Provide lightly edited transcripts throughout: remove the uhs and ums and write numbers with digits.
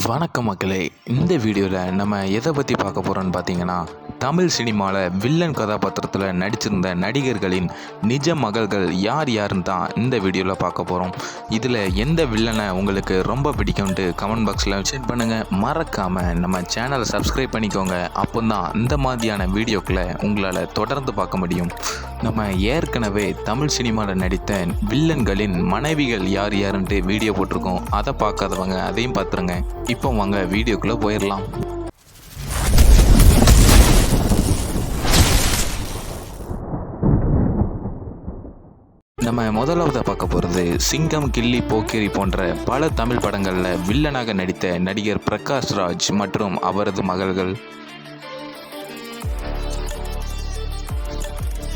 வணக்கம் மக்களே. இந்த வீடியோவில் நம்ம எதை பற்றி பார்க்க போகிறோன்னு பார்த்தீங்கன்னா, தமிழ் சினிமாவில் வில்லன் கதாபாத்திரத்தில் நடிச்சிருந்த நடிகர்களின் நிஜ மகள்கள் யார் யாருன்னு தான் இந்த வீடியோவில் பார்க்க போகிறோம். இதில் எந்த வில்லனை உங்களுக்கு ரொம்ப பிடிக்கும்ட்டு கமெண்ட் பாக்ஸில் மென்ஷன் பண்ணுங்கள். மறக்காமல் நம்ம சேனலை சப்ஸ்கிரைப் பண்ணிக்கோங்க. அப்போ தான் இந்த மாதிரியான வீடியோக்களை உங்களால் தொடர்ந்து பார்க்க முடியும். நம்ம ஏற்கனவே தமிழ் சினிமாவில் நடித்த வில்லன்களின் மனைவிகள் யார் யாருன்ட்டு வீடியோ போட்டிருக்கோம். அதை பார்க்காதவங்க அதையும் பார்த்துருங்க. இப்போ வாங்க வீடியோக்குள்ளே போயிடலாம். நம்ம முதலாவதாக பார்க்க போகிறது சிங்கம், கில்லி, போக்கிரி போன்ற பல தமிழ் படங்களில் வில்லனாக நடித்த நடிகர் பிரகாஷ் ராஜ் மற்றும் அவரது மகள்கள்.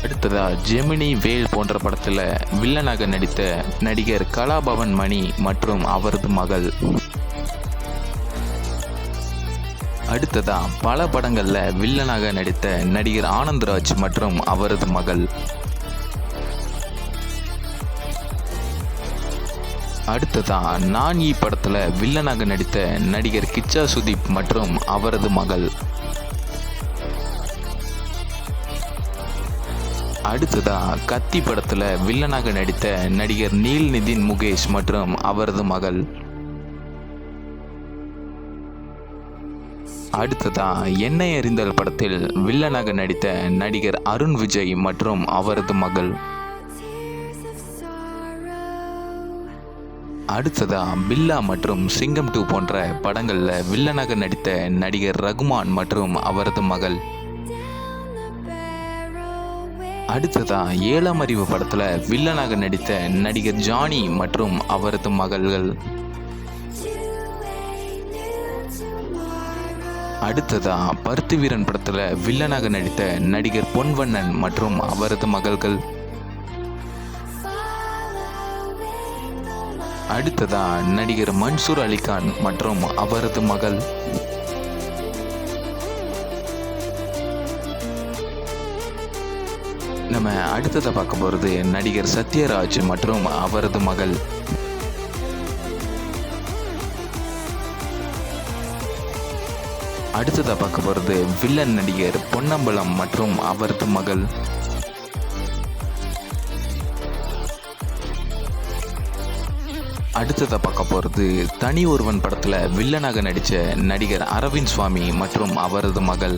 அடுத்ததா ஜெமினி, வேல் போன்ற படத்தில் வில்லனாக நடித்த நடிகர் கலாபவன் மணி மற்றும் அவரது மகள். அடுத்ததா பல படங்களில் வில்லனாக நடித்த நடிகர் ஆனந்த்ராஜ் மற்றும் அவரது மகள். அடுத்ததா நான் படத்தில் வில்லனாக நடித்த நடிகர் கிச்சா சுதீப் மற்றும் அவரது மகள். அடுத்ததா கத்தி படத்தில் வில்லனாக நடித்த நடிகர் நீல் நிதின் முகேஷ் மற்றும் அவரது மகள். அடுத்ததா என்னை அறிந்தால் படத்தில் வில்லனாக நடித்த நடிகர் அருண் விஜய் மற்றும் அவரது மகள். அடுத்ததா பில்லா மற்றும் சிங்கம் 2 போன்ற படங்களில் வில்லனாக நடித்த நடிகர் ரகுமான் மற்றும் அவரது மகள். அடுத்ததா 7ஆம் அறிவு படத்தில் வில்லனாக நடித்த நடிகர் ஜானி மற்றும் அவரது மகள்கள். அடுத்ததா பருத்தி வீரன் படத்தில் வில்லனாக நடித்த நடிகர் பொன்வண்ணன் மற்றும் அவரது மகள்கள். அடுத்ததா நடிகர் மன்சூர் அலிகான் மற்றும் அவரது மகள். நம்ம அடுத்ததை பார்க்க போகிறது நடிகர் சத்யராஜ் மற்றும் அவரது மகள். அடுத்ததை பார்க்க போகிறது வில்லன் நடிகர் பொன்னம்பலம் மற்றும் அவரது மகள். அடுத்ததை பார்க்க போகிறது தனி ஒருவன் படத்தில் வில்லனாக நடித்த நடிகர் அரவிந்த் சுவாமி மற்றும் அவரது மகள்.